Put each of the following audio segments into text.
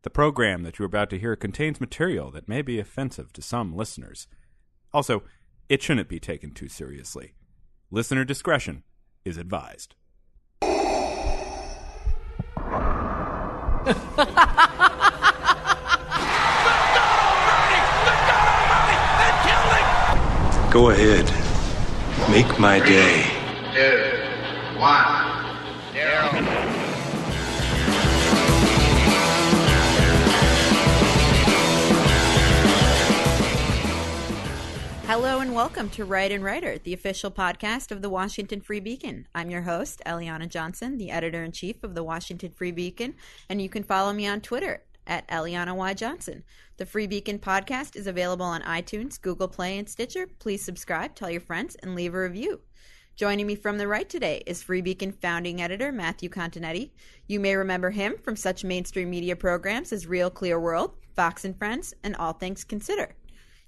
The program that you're about to hear contains material that may be offensive to some listeners. Also, it shouldn't be taken too seriously. Listener discretion is advised. Go ahead. Make my day. 2, 1, 0. Hello and welcome to Right and Writer, the official podcast of the Washington Free Beacon. I'm your host, Eliana Johnson, the editor-in-chief of the Washington Free Beacon, and you can follow me on Twitter at Eliana Y. Johnson. The Free Beacon podcast is available on iTunes, Google Play, and Stitcher. Please subscribe, tell your friends, and leave a review. Joining me from the right today is Free Beacon founding editor Matthew Continetti. You may remember him from such mainstream media programs as Real Clear World, Fox and Friends, and All Things Considered.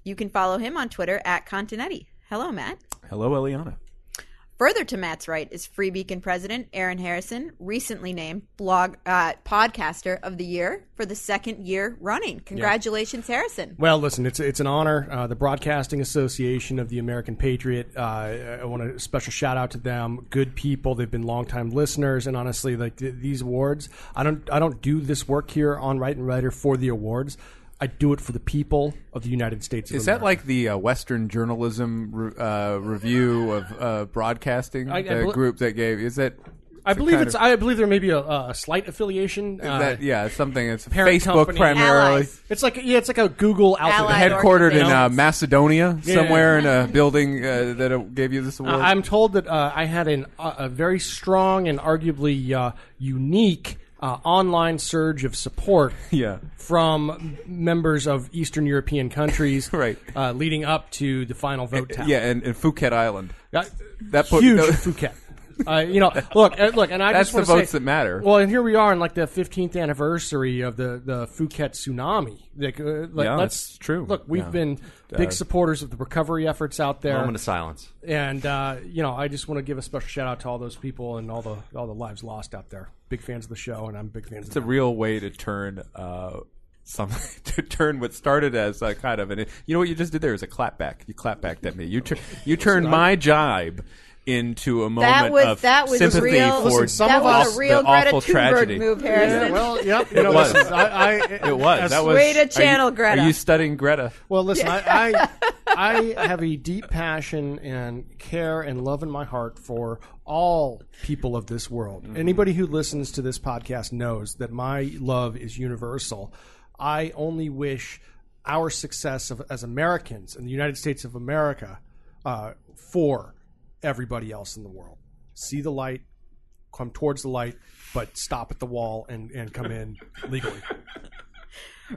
You can follow him on Twitter at Continetti. Hello, Matt. Hello, Eliana. Further to Matt's right is Free Beacon president Aaron Harrison, recently named Podcaster of the Year for the second year running. Congratulations, Harrison. Well, listen, it's an honor. The Broadcasting Association of the American Patriot, I want a special shout out to them. Good people. They've been longtime listeners, and honestly, like these awards, I don't do this work here on Right and Writer for the awards. I do it for the people of the United States of America. Is that like the Western Journalism Review of Broadcasting? The group that gave is that? I believe there may be a slight affiliation. Something. It's Facebook company. Primarily. Allies. It's like a Google outfit. Headquartered in Macedonia, somewhere in a building that gave you this award. I'm told that I had a very strong and arguably unique online surge of support from members of Eastern European countries right. Leading up to the final vote tally. And Phuket Island. Huge Phuket. Look, and I that's just want the to votes that matter. Well, and here we are in like the 15th anniversary of the Phuket tsunami. That's true. Look, we've been big supporters of the recovery efforts out there. Moment of silence. And I just want to give a special shout out to all those people and all the lives lost out there. Big fans of the show, and I'm big fans. It's a real way to turn what started as kind of what you just did there is a clapback. You clapbacked at me. You turned my jibe into a moment of sympathy real, for that was a real Greta Thunberg tragedy. Move, Harrison. Yeah, well, yep. It was. It was. That was. Way to channel Greta. Are you studying Greta? Well, listen, I have a deep passion and care and love in my heart for all people of this world. Mm-hmm. Anybody who listens to this podcast knows that my love is universal. I only wish our success as Americans in the United States of America for everybody else in the world. See the light, come towards the light, but stop at the wall and come in legally.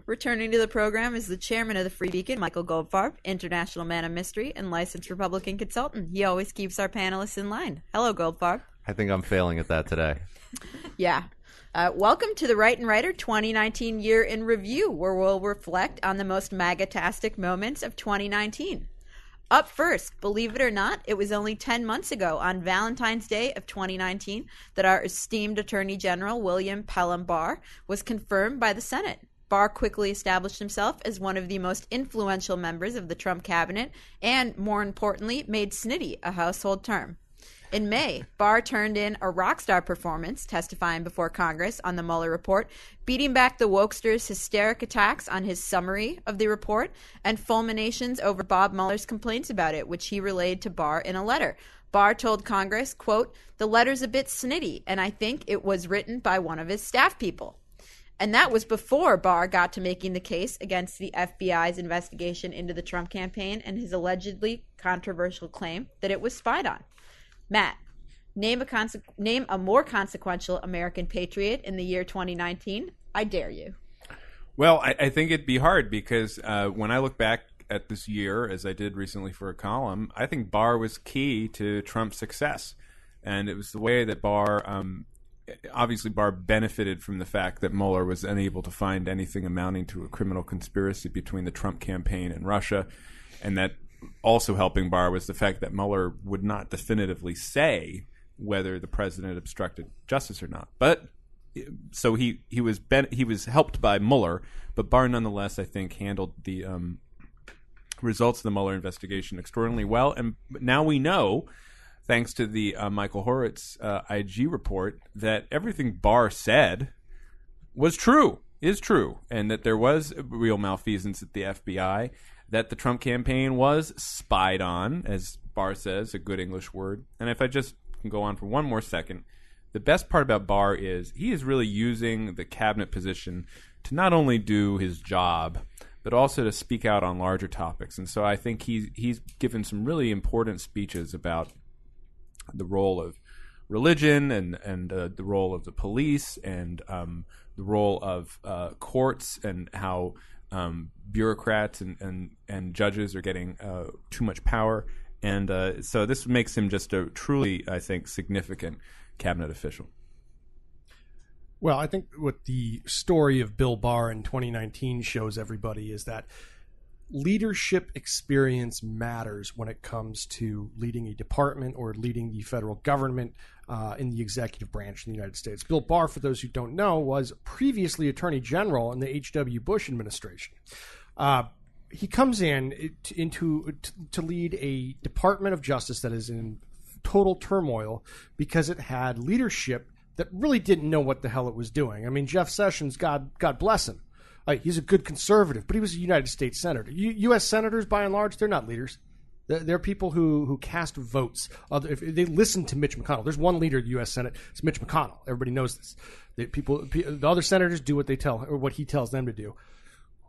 Returning to the program is the chairman of the Free Beacon, Michael Goldfarb, international man of mystery and licensed Republican consultant. He always keeps our panelists in line. Hello, Goldfarb. I think I'm failing at that today. Yeah. Welcome to the Right and Writer 2019 Year in Review, where we'll reflect on the most MAGA-tastic moments of 2019. Up first, believe it or not, it was only 10 months ago on Valentine's Day of 2019 that our esteemed Attorney General William Pelham Barr was confirmed by the Senate. Barr quickly established himself as one of the most influential members of the Trump cabinet and, more importantly, made snitty a household term. In May, Barr turned in a rock star performance, testifying before Congress on the Mueller report, beating back the wokesters' hysteric attacks on his summary of the report and fulminations over Bob Mueller's complaints about it, which he relayed to Barr in a letter. Barr told Congress, quote, "The letter's a bit snitty, and I think it was written by one of his staff people." And that was before Barr got to making the case against the FBI's investigation into the Trump campaign and his allegedly controversial claim that it was spied on. Matt, name a more consequential American patriot in the year 2019. I dare you. Well, I think it'd be hard because when I look back at this year, as I did recently for a column, I think Barr was key to Trump's success. And it was the way that Barr obviously Barr benefited from the fact that Mueller was unable to find anything amounting to a criminal conspiracy between the Trump campaign and Russia, and that also helping Barr was the fact that Mueller would not definitively say whether the president obstructed justice or not. But so he was helped by Mueller, but Barr nonetheless, I think, handled the results of the Mueller investigation extraordinarily well. And now we know, thanks to the Michael Horowitz IG report, that everything Barr said is true, and that there was real malfeasance at the FBI, that the Trump campaign was spied on, as Barr says, a good English word. And if I just can go on for one more second, the best part about Barr is he is really using the cabinet position to not only do his job, but also to speak out on larger topics. And so I think he's given some really important speeches about the role of religion and the role of the police and the role of courts and how bureaucrats and judges are getting too much power. And so this makes him just a truly, I think, significant cabinet official. Well, I think what the story of Bill Barr in 2019 shows everybody is that leadership experience matters when it comes to leading a department or leading the federal government in the executive branch in the United States. Bill Barr, for those who don't know, was previously Attorney General in the H.W. Bush administration. He comes in to lead a Department of Justice that is in total turmoil because it had leadership that really didn't know what the hell it was doing. I mean, Jeff Sessions, God bless him. He's a good conservative, but he was a United States senator. U.S. senators, by and large, they're not leaders. They're people who cast votes. If they listen to Mitch McConnell. There's one leader of the U.S. Senate. It's Mitch McConnell. Everybody knows this. The other senators do what he tells them to do.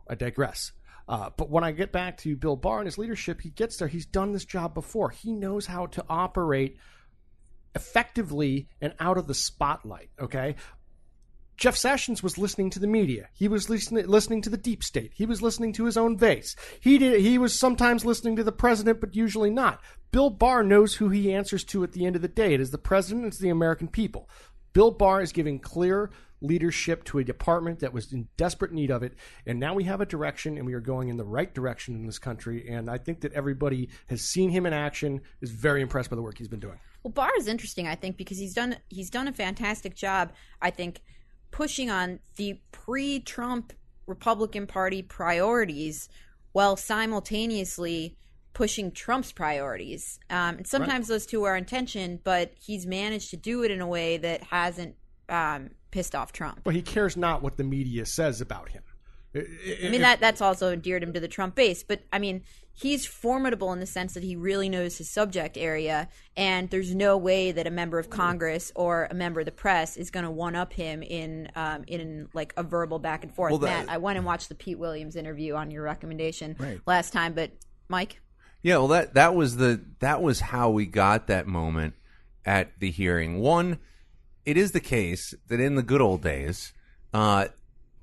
I digress. But when I get back to Bill Barr and his leadership, he gets there. He's done this job before. He knows how to operate effectively and out of the spotlight, okay? Jeff Sessions was listening to the media. He was listening to the deep state. He was listening to his own base. He was sometimes listening to the president, but usually not. Bill Barr knows who he answers to at the end of the day. It is the president. It's the American people. Bill Barr is giving clear leadership to a department that was in desperate need of it, and now we have a direction, and we are going in the right direction in this country, and I think that everybody has seen him in action, is very impressed by the work he's been doing. Well, Barr is interesting, I think, because he's done a fantastic job, I think, pushing on the pre-Trump Republican Party priorities while simultaneously pushing Trump's priorities. And sometimes those two are in tension, but he's managed to do it in a way that hasn't pissed off Trump. Well, he cares not what the media says about him. I mean, that's also endeared him to the Trump base. But, I mean, he's formidable in the sense that he really knows his subject area, and there's no way that a member of Congress or a member of the press is going to one-up him in like a verbal back and forth. Well, Matt, I went and watched the Pete Williams interview on your recommendation last time, but Mike? Yeah, well, that was how we got that moment at the hearing. One, it is the case that in the good old days,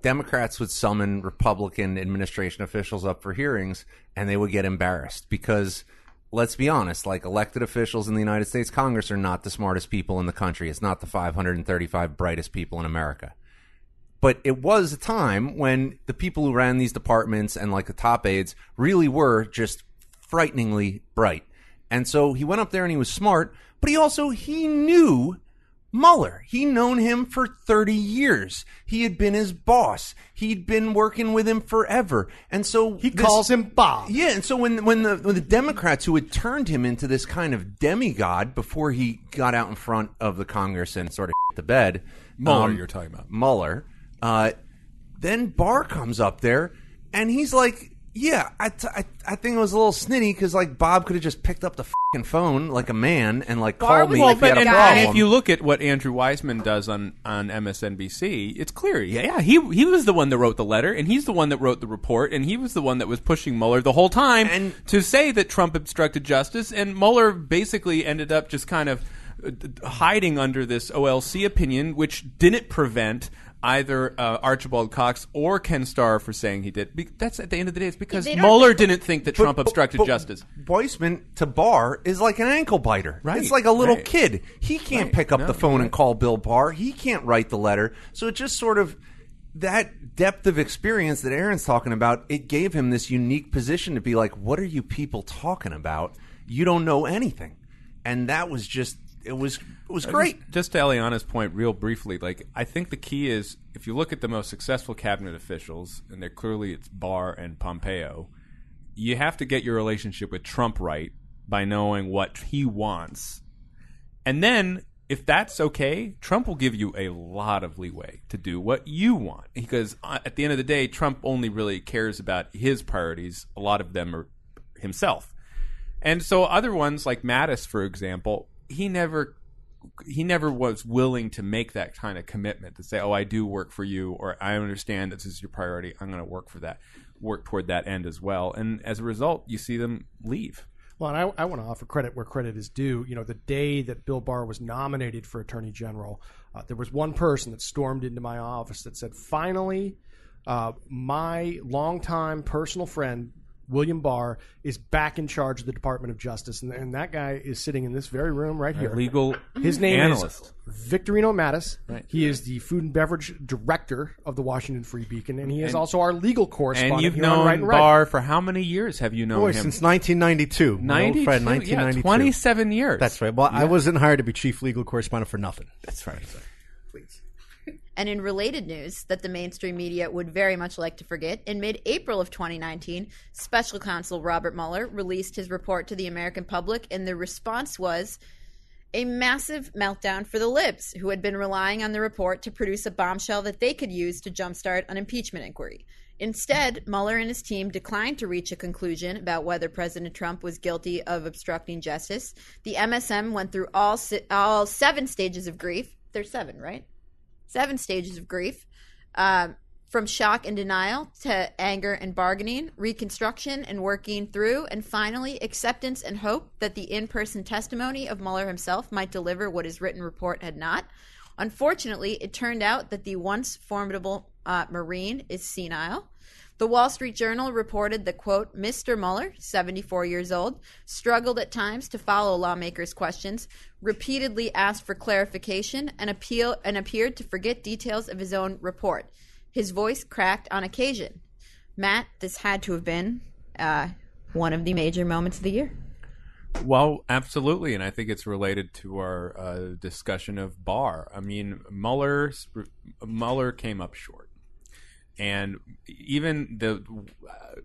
Democrats would summon Republican administration officials up for hearings, and they would get embarrassed because, let's be honest, like elected officials in the United States Congress are not the smartest people in the country. It's not the 535 brightest people in America. But it was a time when the people who ran these departments and like the top aides really were just frighteningly bright. And so he went up there and he was smart, but he knew Mueller. He'd known him for 30 years. He had been his boss. He'd been working with him forever. And so he calls him Bob. Yeah, and so when the Democrats who had turned him into this kind of demigod before he got out in front of the Congress and sort of shit the bed. Mueller, you're talking about. Mueller. Then Barr comes up there and he's like, yeah, I think it was a little snitty because like Bob could have just picked up the fucking phone like a man and like called me if he had a problem. And if you look at what Andrew Weissman does on MSNBC, it's clear. Yeah, he was the one that wrote the letter, and he's the one that wrote the report, and he was the one that was pushing Mueller the whole time to say that Trump obstructed justice, and Mueller basically ended up just kind of hiding under this OLC opinion, which didn't prevent either Archibald Cox or Ken Starr for saying he did. That's at the end of the day, it's because Mueller didn't think that Trump obstructed justice. Weissman to Barr is like an ankle biter. Right. It's like a little kid. He can't pick up the phone and call Bill Barr. He can't write the letter. So it just sort of, that depth of experience that Aaron's talking about, it gave him this unique position to be like, what are you people talking about? You don't know anything. And that was just it was great. Just to Eliana's point, real briefly, like I think the key is if you look at the most successful cabinet officials, and they're clearly it's Barr and Pompeo, you have to get your relationship with Trump right by knowing what he wants, and then if that's okay, Trump will give you a lot of leeway to do what you want, because at the end of the day, Trump only really cares about his priorities. A lot of them are himself. And so other ones like Matus, for example, he never was willing to make that kind of commitment to say, oh, I do work for you, or I understand this is your priority. I'm going to work toward that end as well. And as a result, you see them leave. Well, and I want to offer credit where credit is due. You know, the day that Bill Barr was nominated for Attorney General, there was one person that stormed into my office that said, finally, my longtime personal friend, William Barr, is back in charge of the Department of Justice. And that guy is sitting in this very room right here. Legal His name analyst. is Victorino Matus. Right. He is the food and beverage director of the Washington Free Beacon, and he is also our legal correspondent. And you've here on known Right and Right. Barr for how many years have you known Boy, him? since 1992. My old 92? friend, Yeah, 1992. 27 years. That's right. Well, I wasn't hired to be chief legal correspondent for nothing. That's right. Please. And in related news that the mainstream media would very much like to forget, in mid-April of 2019, Special Counsel Robert Mueller released his report to the American public, and the response was a massive meltdown for the libs, who had been relying on the report to produce a bombshell that they could use to jumpstart an impeachment inquiry. Instead, Mueller and his team declined to reach a conclusion about whether President Trump was guilty of obstructing justice. The MSM went through all 7 stages of grief. There's 7, right? 7 stages of grief, from shock and denial to anger and bargaining, reconstruction and working through, and finally acceptance and hope that the in-person testimony of Mueller himself might deliver what his written report had not. Unfortunately, it turned out that the once formidable Marine is senile. The Wall Street Journal reported that, quote, Mr. Mueller, 74 years old, struggled at times to follow lawmakers' questions, repeatedly asked for clarification, and appeared to forget details of his own report. His voice cracked on occasion. Matt, this had to have been one of the major moments of the year. Well, absolutely, and I think it's related to our discussion of Barr. I mean, Mueller came up short. And even the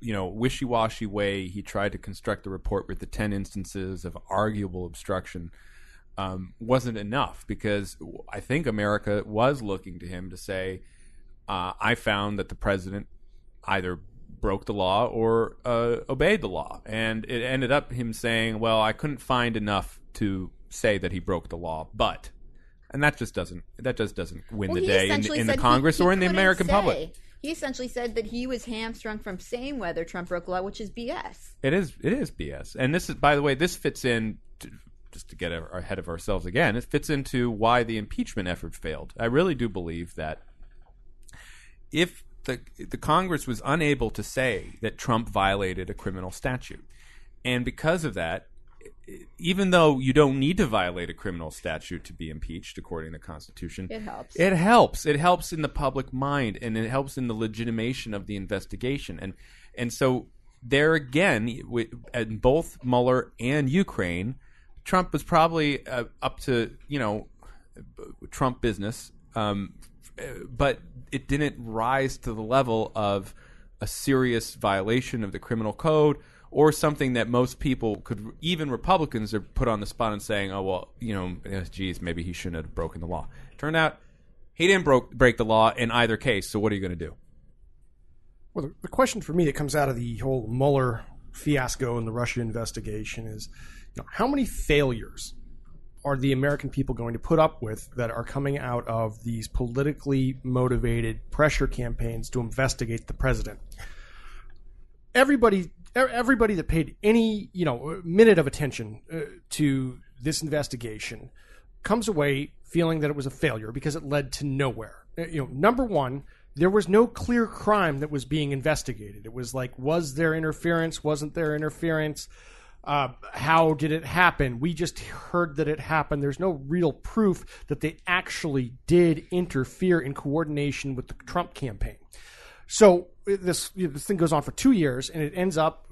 wishy-washy way he tried to construct the report with the 10 instances of arguable obstruction wasn't enough, because I think America was looking to him to say, I found that the president either broke the law or obeyed the law. And it ended up him saying, well, I couldn't find enough to say that he broke the law, but... And that just doesn't win the day in the Congress or in the American public. He essentially said that he was hamstrung from saying whether Trump broke the law, which is BS. It is BS. And this is, by the way, this fits in, just to get ahead of ourselves again, it fits into why the impeachment effort failed. I really do believe that if the Congress was unable to say that Trump violated a criminal statute, and because of that, even though you don't need to violate a criminal statute to be impeached, according to the Constitution, it helps. It helps. It helps in the public mind, and it helps in the legitimation of the investigation. And so there again, in both Mueller and Ukraine, Trump was probably up to Trump business, but it didn't rise to the level of a serious violation of the criminal code, or something that most people could, even Republicans, are put on the spot and saying, oh, well, geez, maybe he shouldn't have broken the law. Turned out he didn't break the law in either case, so what are you going to do? Well, the question for me that comes out of the whole Mueller fiasco and the Russia investigation is, how many failures are the American people going to put up with that are coming out of these politically motivated pressure campaigns to investigate the president? Everybody that paid any minute of attention to this investigation comes away feeling that it was a failure because it led to nowhere. Number one, there was no clear crime that was being investigated. It was like, was there interference? Wasn't there interference? How did it happen? We just heard that it happened. There's no real proof that they actually did interfere in coordination with the Trump campaign. So this thing goes on for 2 years, and it ends up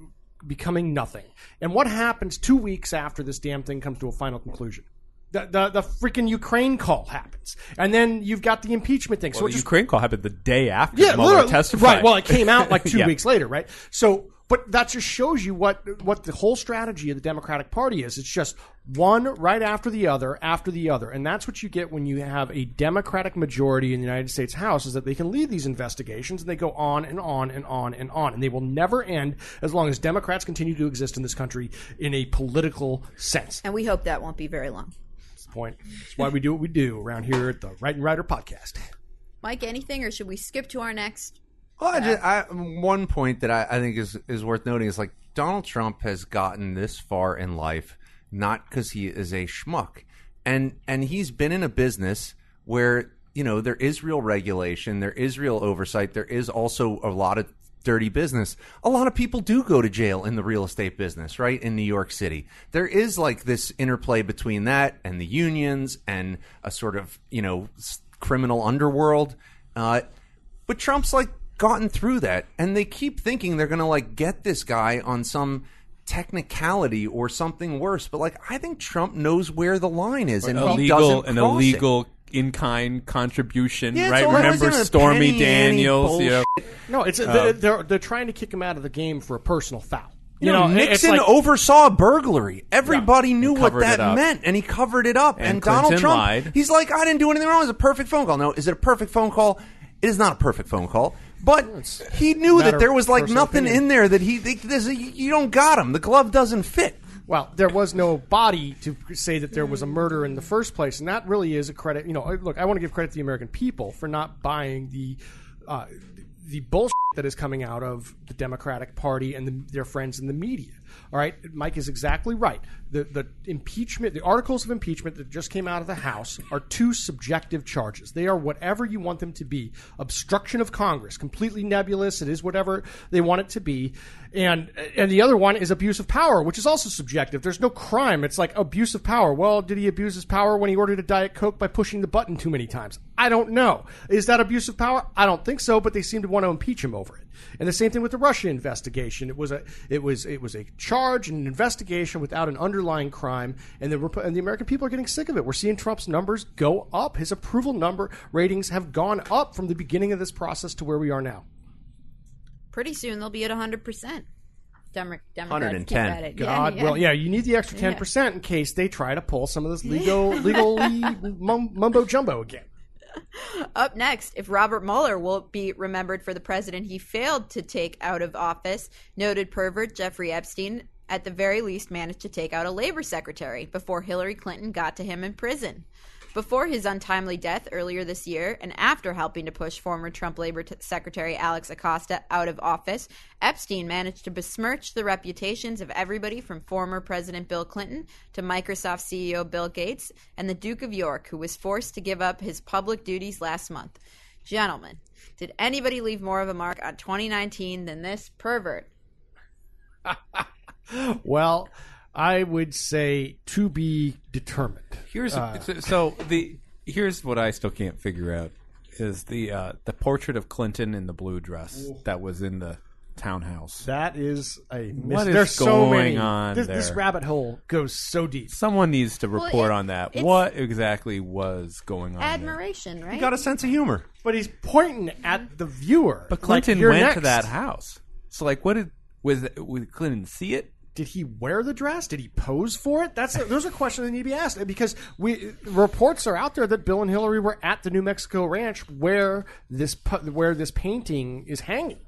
becoming nothing. And what happens 2 weeks after this damn thing comes to a final conclusion? The freaking Ukraine call happens, and then you've got the impeachment thing. Well, So the Ukraine call happened the day after Mueller literally testified. right. Well, it came out like 2 Yeah. weeks later, right? So, but that just shows you what the whole strategy of the Democratic Party is. It's just one right after the other, and that's what you get when you have a Democratic majority in the United States House. Is that they can lead these investigations, and they go on and on and on and on, and they will never end as long as Democrats continue to exist in this country in a political sense. And we hope that won't be very long. Point. That's why we do what we do around here at the Right and Rider podcast. Mike, anything, or should we skip to our next? Well, one point that I think is worth noting is like Donald Trump has gotten this far in life not because he is a schmuck, and he's been in a business where there is real regulation, there is real oversight, there is also a lot of dirty business. A lot of people do go to jail in the real estate business, right? In New York City. There is like this interplay between that and the unions and a sort of, criminal underworld. But Trump's like gotten through that, and they keep thinking they're going to like get this guy on some technicality or something worse. But like, I think Trump knows where the line is, and he doesn't cross illegal in-kind contribution, Yeah, right? it's always Remember in a Stormy penny Daniels? ante No, it's they're trying to kick him out of the game for a personal foul. Nixon it's like, oversaw a burglary. Everybody knew what covered it that up. meant, and he covered it up. And Donald Clinton Trump, lied. he's like, I didn't do anything wrong. It was a perfect phone call. No, is it a perfect phone call? It is not a perfect phone call. But he knew that there was like personal nothing opinion. in there that you don't got him. The glove doesn't fit. well, there was no body to say that there was a murder in the first place, and that really is a credit. Look, I want to give credit to the American people for not buying the bullshit that is coming out of the Democratic Party and their friends in the media. All right, Mike is exactly right. The impeachment, the articles of impeachment that just came out of the House are two subjective charges. They are whatever you want them to be. Obstruction of Congress, completely nebulous. It is whatever they want it to be. And the other one is abuse of power, which is also subjective. There's no crime. It's like abuse of power. Well, did he abuse his power when he ordered a Diet Coke by pushing the button too many times? I don't know. Is that abuse of power? I don't think so, but they seem to want to impeach him over it. And the same thing with the Russia investigation. It was a charge and an investigation without an underlying crime, and the American people are getting sick of it. We're seeing Trump's numbers go up. His approval number ratings have gone up from the beginning of this process to where we are now. Pretty soon they'll be at 100%. Democrats 110. keep at it. God, well, yeah, you need the extra 10% in case they try to pull some of this legally mumbo jumbo again. Up next, if Robert Mueller will be remembered for the president he failed to take out of office, noted pervert Jeffrey Epstein at the very least managed to take out a labor secretary before Hillary Clinton got to him in prison. Before his untimely death earlier this year, and after helping to push former Trump Labor Secretary Alex Acosta out of office, Epstein managed to besmirch the reputations of everybody from former President Bill Clinton to Microsoft CEO Bill Gates and the Duke of York, who was forced to give up his public duties last month. Gentlemen, did anybody leave more of a mark on 2019 than this pervert? Well, I would say to be determined. Here's what I still can't figure out is the portrait of Clinton in the blue dress that was in the townhouse. That is a What is There's so going many. on This there? rabbit hole goes so deep. Someone needs to report on that. it's- What exactly was going on there? Admiration, right? He got a sense of humor. But he's pointing at the viewer. But Clinton like, you're went next. to that house. So, like, would Clinton see it? Did he wear the dress? Did he pose for it? Those are questions that need to be asked because reports are out there that Bill and Hillary were at the New Mexico ranch where this painting is hanging.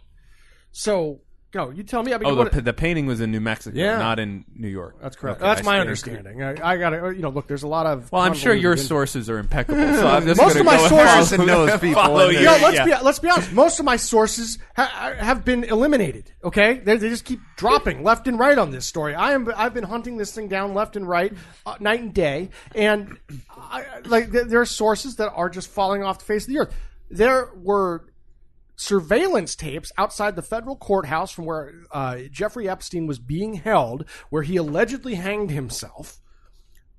So, you tell me. I mean, The painting was in New Mexico, not in New York. That's correct. Okay, That's my I understanding. I got to, look, there's a lot of. Well, I'm sure your convoluted- sources are impeccable. So I'm just Most gonna of my go sources- follow- knows people follow in you. there. Let's be honest. Most of my sources have been eliminated. Okay, they just keep dropping left and right on this story. I've been hunting this thing down left and right, night and day, and there are sources that are just falling off the face of the earth. There were surveillance tapes outside the federal courthouse from where Jeffrey Epstein was being held, where he allegedly hanged himself,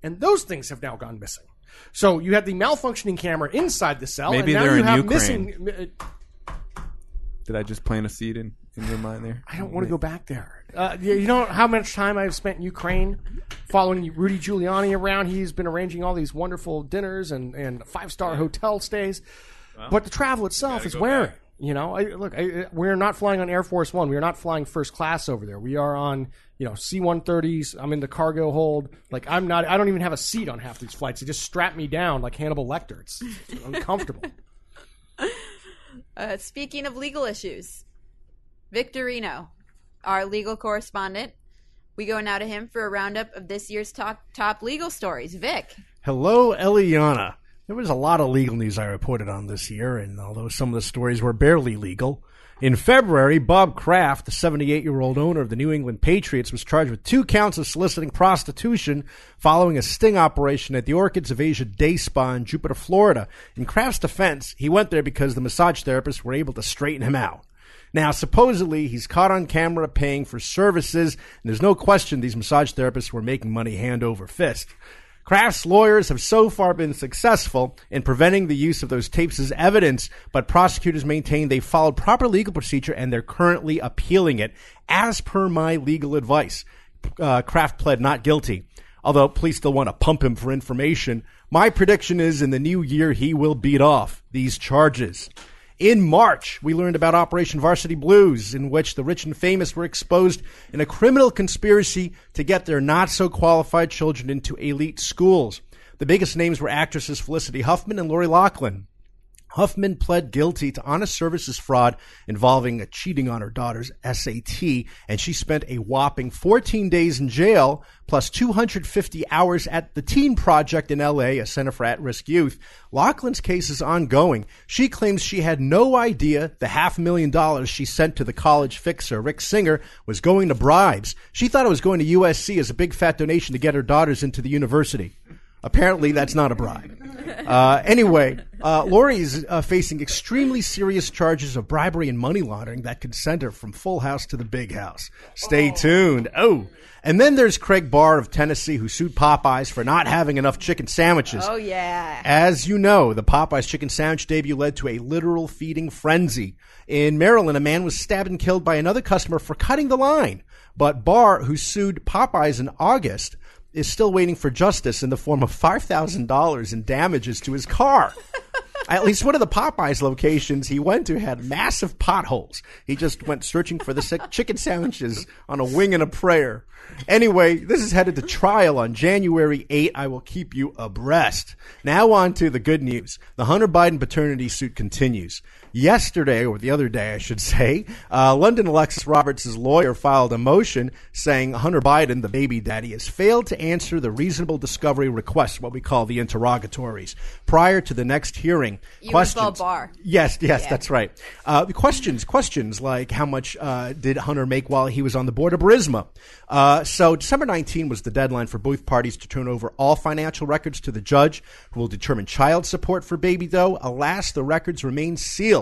and those things have now gone missing. So you had the malfunctioning camera inside the cell, Maybe and now they're you in have Ukraine. missing. Did I just plant a seed in your mind there? I don't want to go back there. You know how much time I've spent in Ukraine following Rudy Giuliani around. He's been arranging all these wonderful dinners and 5-star hotel stays. But the travel itself is wearing. You know, we're not flying on Air Force One. We are not flying first class over there. We are on, C-130s. I'm in the cargo hold. Like, I don't even have a seat on half these flights. They just strap me down like Hannibal Lecter. It's uncomfortable. Speaking of legal issues, Victorino, our legal correspondent. We go now to him for a roundup of this year's top legal stories. Vic. Hello, Eliana. There was a lot of legal news I reported on this year, and although some of the stories were barely legal, in February, Bob Kraft, the 78-year-old owner of the New England Patriots, was charged with 2 counts of soliciting prostitution following a sting operation at the Orchids of Asia Day Spa in Jupiter, Florida. In Kraft's defense, he went there because the massage therapists were able to straighten him out. Now, supposedly, he's caught on camera paying for services, and there's no question these massage therapists were making money hand over fist. Kraft's lawyers have so far been successful in preventing the use of those tapes as evidence, but prosecutors maintain they followed proper legal procedure and they're currently appealing it, as per my legal advice. Kraft pled not guilty. Although police still want to pump him for information, my prediction is in the new year he will beat off these charges. In March, we learned about Operation Varsity Blues, in which the rich and famous were exposed in a criminal conspiracy to get their not-so-qualified children into elite schools. The biggest names were actresses Felicity Huffman and Lori Loughlin. Huffman pled guilty to honest services fraud involving cheating on her daughter's SAT, and she spent a whopping 14 days in jail, plus 250 hours at the Teen Project in L.A., a center for at-risk youth. Loughlin's case is ongoing. She claims she had no idea the $500,000 she sent to the college fixer, Rick Singer, was going to bribes. She thought it was going to USC as a big fat donation to get her daughters into the university. Apparently, that's not a bribe. Anyway, Lori's facing extremely serious charges of bribery and money laundering that could send her from Full House to the Big House. Stay tuned. And then there's Craig Barr of Tennessee, who sued Popeyes for not having enough chicken sandwiches. Oh, yeah. As you know, the Popeyes chicken sandwich debut led to a literal feeding frenzy. In Maryland, a man was stabbed and killed by another customer for cutting the line. But Barr, who sued Popeyes in August, is still waiting for justice in the form of $5,000 in damages to his car. At least one of the Popeyes locations he went to had massive potholes. He just went searching for the chicken sandwiches on a wing and a prayer. Anyway, this is headed to trial on January 8. I will keep you abreast. Now on to the good news. The Hunter Biden paternity suit continues. Yesterday, or the other day, I should say, London Alexis Roberts' lawyer filed a motion saying Hunter Biden, the baby daddy, has failed to answer the reasonable discovery request, what we call the interrogatories, prior to the next hearing. You involve Barr. Yes, that's right. The questions like how much did Hunter make while he was on the board of Burisma? So December 19 was the deadline for both parties to turn over all financial records to the judge, who will determine child support for baby doe. Alas, the records remain sealed.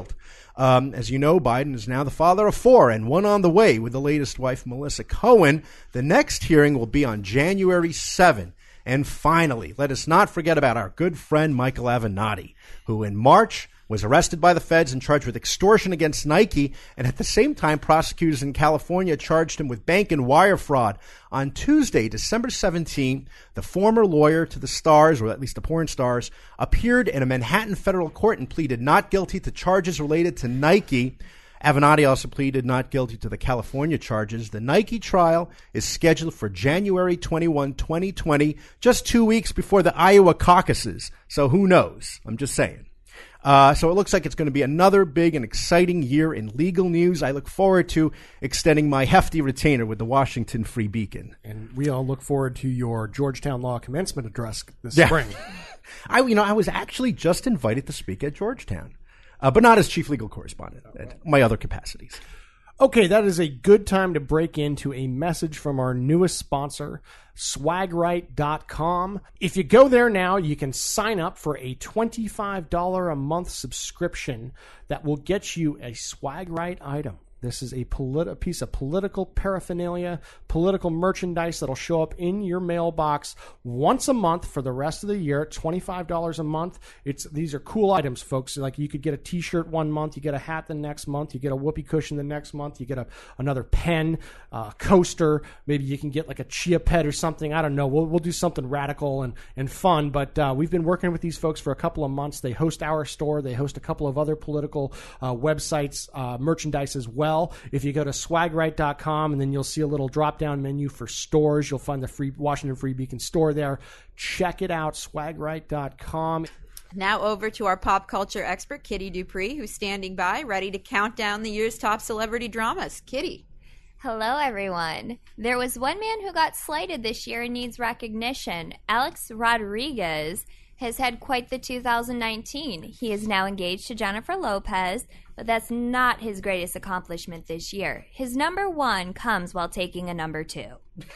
As you know, Biden is now the father of 4 and 1 on the way with the latest wife, Melissa Cohen. The next hearing will be on January 7. And finally, let us not forget about our good friend Michael Avenatti, who in March was arrested by the feds and charged with extortion against Nike, and at the same time, prosecutors in California charged him with bank and wire fraud. On Tuesday, December 17, the former lawyer to the stars, or at least the porn stars, appeared in a Manhattan federal court and pleaded not guilty to charges related to Nike. Avenatti also pleaded not guilty to the California charges. The Nike trial is scheduled for January 21, 2020, just 2 weeks before the Iowa caucuses. So who knows? I'm just saying. So it looks like it's going to be another big and exciting year in legal news. I look forward to extending my hefty retainer with the Washington Free Beacon. And we all look forward to your Georgetown Law commencement address this spring. I was actually just invited to speak at Georgetown, but not as chief legal correspondent, at my other capacities. Okay, that is a good time to break into a message from our newest sponsor, swagright.com. If you go there now, you can sign up for a $25 a month subscription that will get you a SwagRight item This is a piece of political paraphernalia, political merchandise that'll show up in your mailbox once a month for the rest of the year, $25 a month. These are cool items, folks. Like you could get a T-shirt one month, you get a hat the next month, you get a whoopee cushion the next month, you get another pen, coaster. Maybe you can get like a chia pet or something. I don't know. We'll do something radical and fun. But we've been working with these folks for a couple of months. They host our store. They host a couple of other political websites, merchandise as well. If you go to swagright.com and then you'll see a little drop-down menu for stores. You'll find the free Washington Free Beacon store there. Check it out, swagright.com. Now over to our pop culture expert, Kitty Dupree, who's standing by, ready to count down the year's top celebrity dramas. Kitty. Hello, everyone. There was one man who got slighted this year and needs recognition. Alex Rodriguez has had quite the 2019. He is now engaged to Jennifer Lopez, but that's not his greatest accomplishment this year. His number one comes while taking a number two.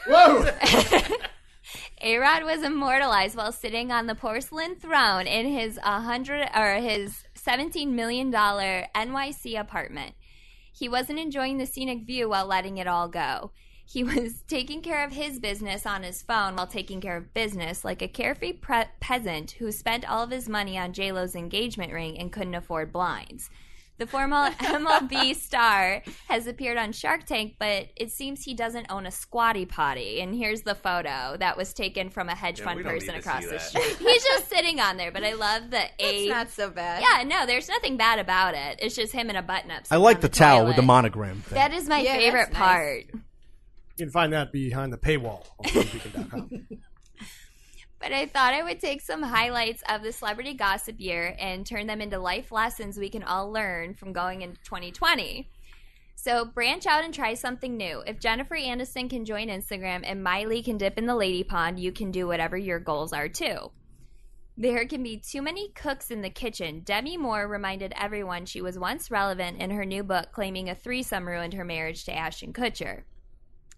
Whoa! A-Rod was immortalized while sitting on the porcelain throne in his $17 million NYC apartment. He wasn't enjoying the scenic view while letting it all go. He was taking care of his business on his phone while taking care of business, like a carefree peasant who spent all of his money on J-Lo's engagement ring and couldn't afford blinds. The former MLB star has appeared on Shark Tank, but it seems he doesn't own a squatty potty. And here's the photo that was taken from a hedge fund person across the street. He's just sitting on there, but I love the It's not so bad. Yeah, no, there's nothing bad about it. It's just him in a button-up. I like the towel toilet. with the monogram thing. That is my favorite that's nice. part. You can find that behind the paywall on freebeacon.com. But I thought I would take some highlights of the celebrity gossip year and turn them into life lessons we can all learn from going into 2020. So branch out and try something new. If Jennifer Aniston can join Instagram and Miley can dip in the lady pond, you can do whatever your goals are too. There can be too many cooks in the kitchen. Demi Moore reminded everyone she was once relevant in her new book claiming a threesome ruined her marriage to Ashton Kutcher.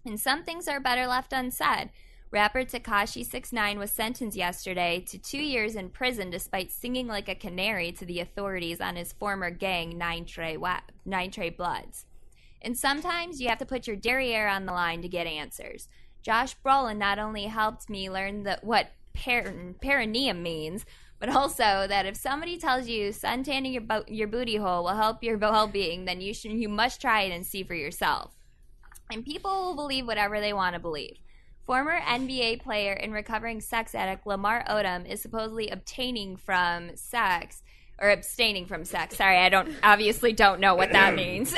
And some things are better left unsaid. Rapper Tekashi 6ix9ine was sentenced yesterday to 2 years in prison despite singing like a canary to the authorities on his former gang, Nine Trey Bloods. And sometimes you have to put your derriere on the line to get answers. Josh Brolin not only helped me learn what perineum means, but also that if somebody tells you suntanning your booty hole will help your well-being, then you must try it and see for yourself. And people will believe whatever they want to believe. Former NBA player and recovering sex addict Lamar Odom is supposedly abstaining from sex. Sorry, I obviously don't know what that means.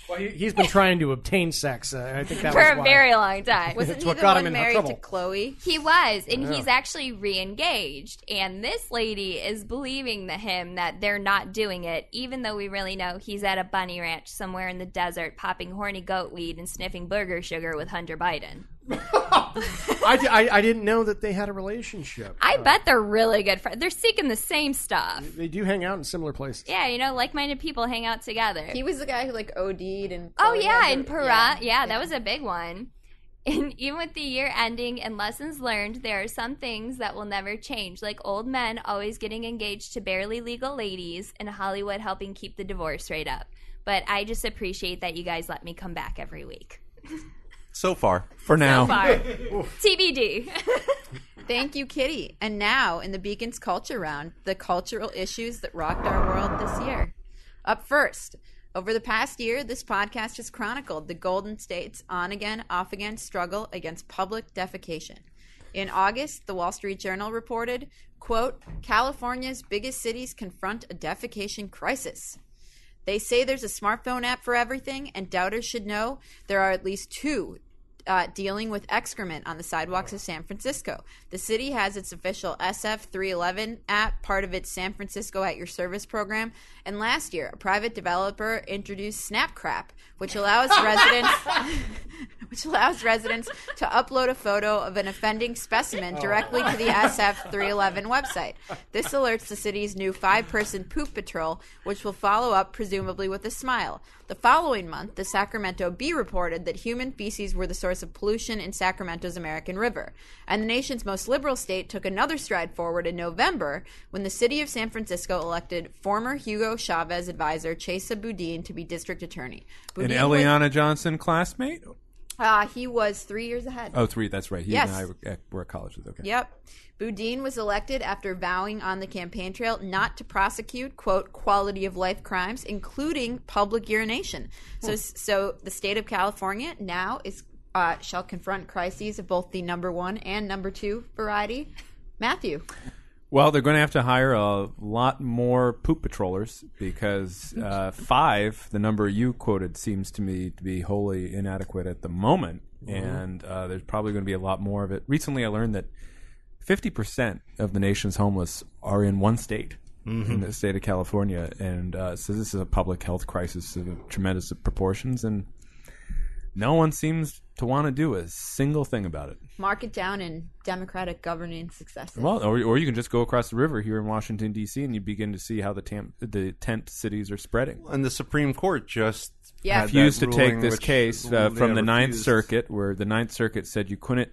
Well, he's been trying to obtain sex. I think that For was a why. very long time. Wasn't he what the got him one in married trouble. to Chloe? He was, and he's actually re-engaged. And this lady is believing him that they're not doing it, even though we really know he's at a bunny ranch somewhere in the desert popping horny goat weed and sniffing burger sugar with Hunter Biden. I didn't know that they had a relationship. I bet they're really good friends. They're seeking the same stuff. They do hang out in similar places. Yeah, like-minded people hang out together. He was the guy who OD'd and Oh, Chloe yeah, had in the- Perot. Yeah, that was a big one. And even with the year ending and lessons learned, there are some things that will never change, like old men always getting engaged to barely legal ladies and Hollywood helping keep the divorce rate up. But I just appreciate that you guys let me come back every week. So far. For now. So far. TBD. Thank you, Kitty. And now, in the Beacon's Culture Round, the cultural issues that rocked our world this year. Up first, over the past year, this podcast has chronicled the Golden State's on-again, off-again struggle against public defecation. In August, the Wall Street Journal reported, quote, California's biggest cities confront a defecation crisis. They say there's a smartphone app for everything, and doubters should know there are at least two dealing with excrement on the sidewalks of San Francisco. The city has its official SF311 app, part of its San Francisco at Your Service program. And last year, a private developer introduced Snapcrap, which allows which allows residents to upload a photo of an offending specimen directly to the SF311 website. This alerts the city's new 5-person poop patrol, which will follow up presumably with a smile. The following month, the Sacramento Bee reported that human feces were the source of pollution in Sacramento's American River. And the nation's most liberal state took another stride forward in November when the city of San Francisco elected former Hugo Chavez advisor Chesa Boudin to be district attorney. An Eliana Johnson classmate? He was 3 years ahead. Oh, 3. That's right. He Yes. and I were at college with. Okay. Yep. Boudin was elected after vowing on the campaign trail not to prosecute, quote, quality of life crimes, including public urination. So the state of California now shall confront crises of both the number 1 and number 2 variety. Matthew. Well, they're going to have to hire a lot more poop patrollers because 5, the number you quoted, seems to me to be wholly inadequate at the moment. And there's probably going to be a lot more of it. Recently, I learned that 50% of the nation's homeless are in one state, in the state of California. And so this is a public health crisis of tremendous proportions. And no one seems to want to do a single thing about it. Mark it down in Democratic governing successes. Well, or you can just go across the river here in Washington, D.C., and you begin to see how the tent cities are spreading. And the Supreme Court just refused to take this case from the Ninth Circuit, where the Ninth Circuit said you couldn't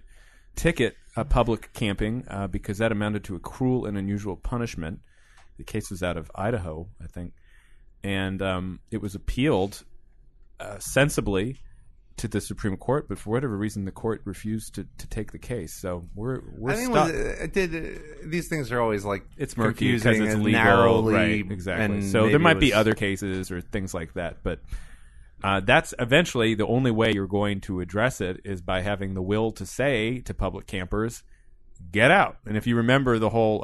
ticket public camping because that amounted to a cruel and unusual punishment. The case was out of Idaho, I think. And it was appealed sensibly to the Supreme Court, but for whatever reason, the court refused to take the case. So we're stuck. These things are always like it's murky confusing because it's and legal, narrowly, right? Exactly. And So there might be other cases or things like that, but that's eventually the only way you're going to address it is by having the will to say to public campers, get out. And if you remember the whole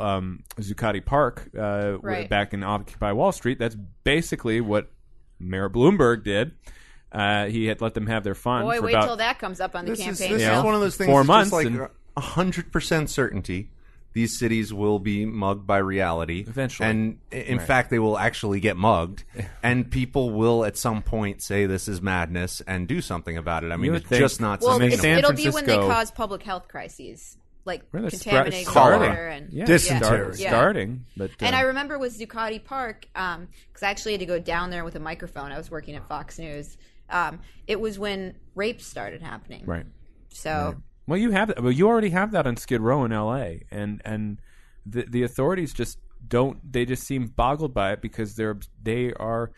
Zuccotti Park back in Occupy Wall Street, that's basically what Mayor Bloomberg did. He had let them have their fun. Boy, for wait about, till that comes up on the campaign. This is one of those things. 4 months, just like 100% certainty. These cities will be mugged by reality eventually, and in fact, they will actually get mugged. And people will, at some point, say this is madness and do something about it. I mean, it's just not sustainable. It'll be when they cause public health crises, like contaminating starting. water and dysentery. Starting. But and I remember with Zuccotti Park, because I actually had to go down there with a microphone. I was working at Fox News. It was when rapes started happening. Right. So. Right. Well, you have that. Well, you already have that on Skid Row in L.A. and the authorities just don't. They just seem boggled by it because they are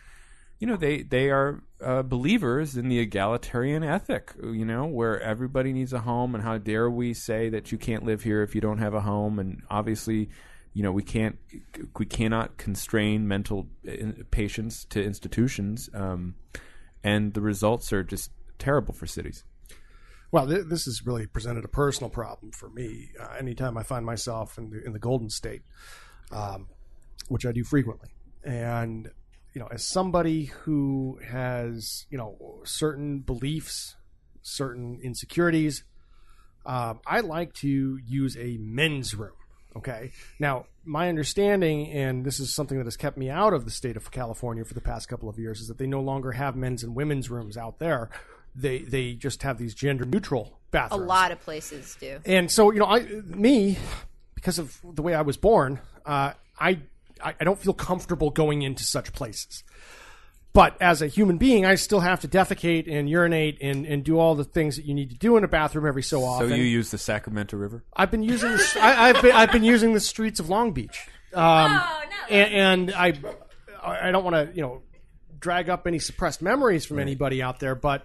believers in the egalitarian ethic. Where everybody needs a home, and how dare we say that you can't live here if you don't have a home? And obviously, we cannot constrain mental patients to institutions, and the results are just terrible for cities. Well, this has really presented a personal problem for me. Anytime I find myself in the Golden State, which I do frequently, and as somebody who has certain beliefs, certain insecurities, I like to use a men's room. Okay. Now, my understanding, and this is something that has kept me out of the state of California for the past couple of years, is that they no longer have men's and women's rooms out there. They just have these gender neutral bathrooms. A lot of places do. And so, because of the way I was born, I don't feel comfortable going into such places. But as a human being, I still have to defecate and urinate and do all the things that you need to do in a bathroom every so often. So you use the Sacramento River? I've been using I've been using the streets of Long Beach. And I don't want to drag up any suppressed memories from anybody out there, but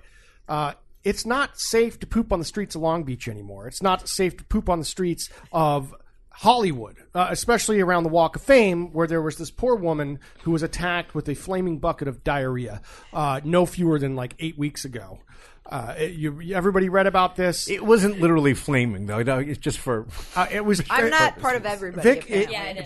it's not safe to poop on the streets of Long Beach anymore. It's not safe to poop on the streets of Hollywood, especially around the Walk of Fame, where there was this poor woman who was attacked with a flaming bucket of diarrhea no fewer than like 8 weeks ago. Everybody read about this. It wasn't literally flaming, though. No, it's just for... it was. I'm not part of everybody.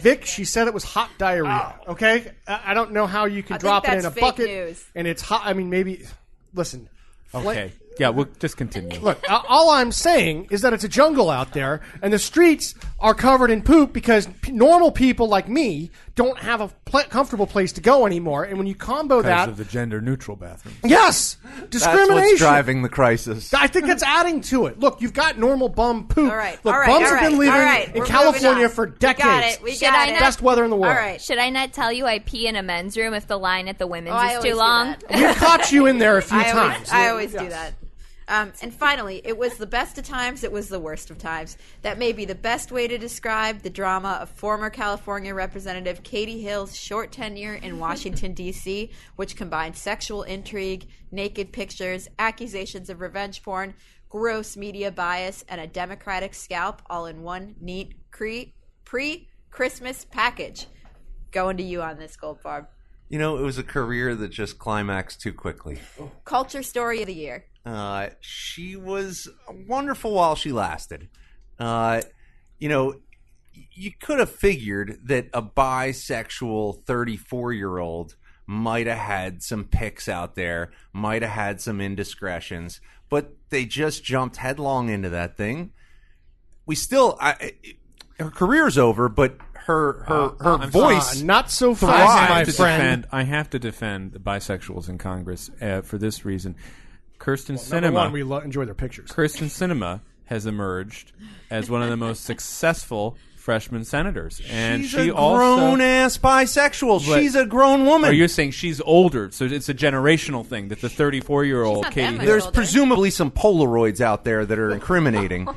Vic, she said it was hot diarrhea. Oh. Okay? I don't know how you can drop it in a bucket news. and it's hot. I mean, maybe... Listen. Okay. Yeah, we'll just continue. Look, all I'm saying is that it's a jungle out there, and the streets are covered in poop because normal people like me don't have a comfortable place to go anymore. And when you combo Because that, of the gender-neutral bathroom. yes, discrimination. That's what's driving the crisis. I think that's adding to it. Look, you've got normal bum poop. All right, Look, all right, bums all have been right, living all right. in We're California moving on. for We got decades. it. We Should got I it. not- Best weather in the world. All right. Should I not tell you I pee in a men's room if the line at the women's Oh, I is always too do long? that. We've caught you in there a few times. I always do Yes. that. And finally, it was the best of times, it was the worst of times. That may be the best way to describe the drama of former California Representative Katie Hill's short tenure in Washington, D.C., which combined sexual intrigue, naked pictures, accusations of revenge porn, gross media bias, and a Democratic scalp all in one neat pre-Christmas package. Going to you on this, Goldfarb. You know, it was a career that just climaxed too quickly. Culture story of the year. She was wonderful while she lasted. You know, you could have figured that a bisexual 34-year-old might have had some pics out there, might have had some indiscretions, but they just jumped headlong into that thing. We still, her career's over, but her voice. Not so I fast, my have to friend. defend. I have to defend the bisexuals in Congress for this reason. Kirsten Number Sinema. one, we enjoy their pictures. Kirsten Sinema has emerged as one of the most successful freshman senators, and She's she a also. grown-ass bisexual. But- She's a grown woman. Or you're saying she's older, so it's a generational thing that the 34-year-old She's not Katie that much Hill, There's older. presumably some Polaroids out there that are incriminating.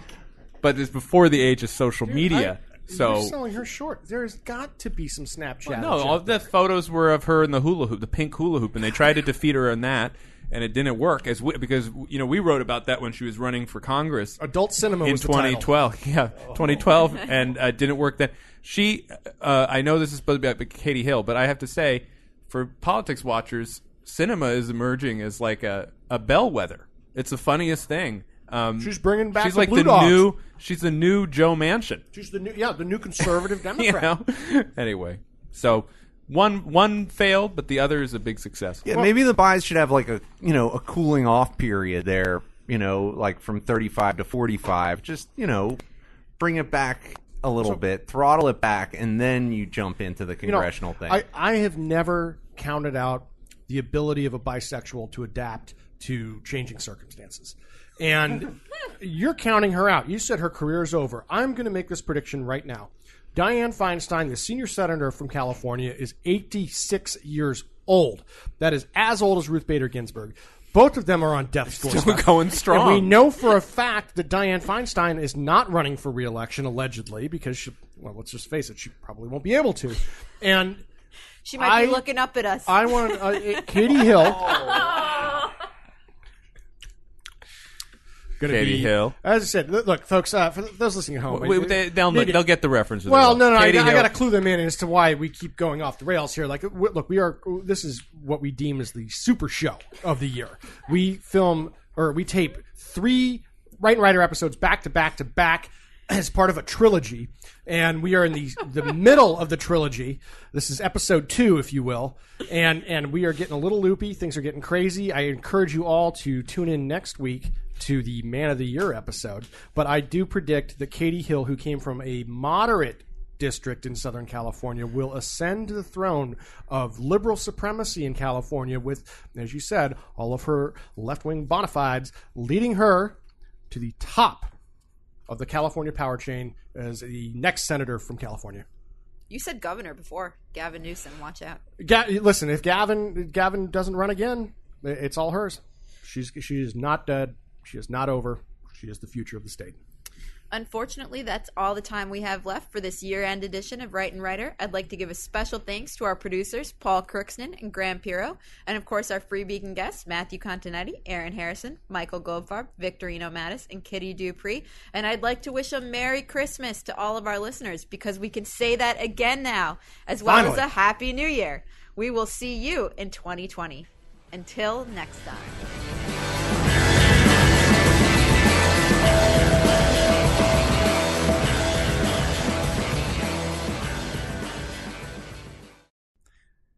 but it's before the age of social media. You're So selling her short. There's got to be some Snapchat. no, all the photos were of her in the hula hoop, the pink hula hoop, and they tried to defeat her in that, and it didn't work because we wrote about that when she was running for Congress Adult Cinema in was the title. 2012. Yeah, 2012, and didn't work then. She, I know this is supposed to be about Katie Hill, but I have to say, for politics watchers, cinema is emerging as like a bellwether. It's the funniest thing. She's bringing back She's the like Blue the Dogs. new. She's the new Joe Manchin. She's the new conservative You Democrat. know. Anyway, so one failed, but the other is a big success. Yeah, maybe the buys should have like a cooling off period there. Like from 35 to 45. Just bring it back a little bit, throttle it back, and then you jump into the congressional thing. I have never counted out the ability of a bisexual to adapt to changing circumstances. And you're counting her out. You said her career is over. I'm going to make this prediction right now. Dianne Feinstein, the senior senator from California, is 86 years old. That is as old as Ruth Bader Ginsburg. Both of them are on death's door. Still going strong. And we know for a fact that Dianne Feinstein is not running for re-election, allegedly, because let's just face it, she probably won't be able to. And She might be looking up at us. I want Katie Hill. Katie Hill. As I said, look, folks, for those listening at home, They'll get the reference. well, no, I Katie Hill. got to clue them in as to why we keep going off the rails here. Like, look, this is what we deem as the super show of the year. We tape 3 Right and Writer episodes back to back to back as part of a trilogy, and we are in the middle of the trilogy. This is episode 2, if you will, and we are getting a little loopy. Things are getting crazy. I encourage you all to tune in next week to the Man of the Year episode. But I do predict that Katie Hill, who came from a moderate district in Southern California, will ascend to the throne of liberal supremacy in California with, as you said, all of her left-wing bona fides leading her to the top of the California power chain as the next senator from California. You said governor before. Gavin Newsom, watch out. Listen, if Gavin doesn't run again, it's all hers. She is not dead. She is not over. She is the future of the state. Unfortunately, that's all the time we have left for this year-end edition of Right and Writer. I'd like to give a special thanks to our producers, Paul Crookston and Graham Pirro, and of course our Free Beacon guests, Matthew Continetti, Aaron Harrison, Michael Goldfarb, Victorino Matus, and Kitty Dupree. And I'd like to wish a Merry Christmas to all of our listeners, because we can say that again now, as well Finally. as a Happy New Year. We will see you in 2020. Until next time.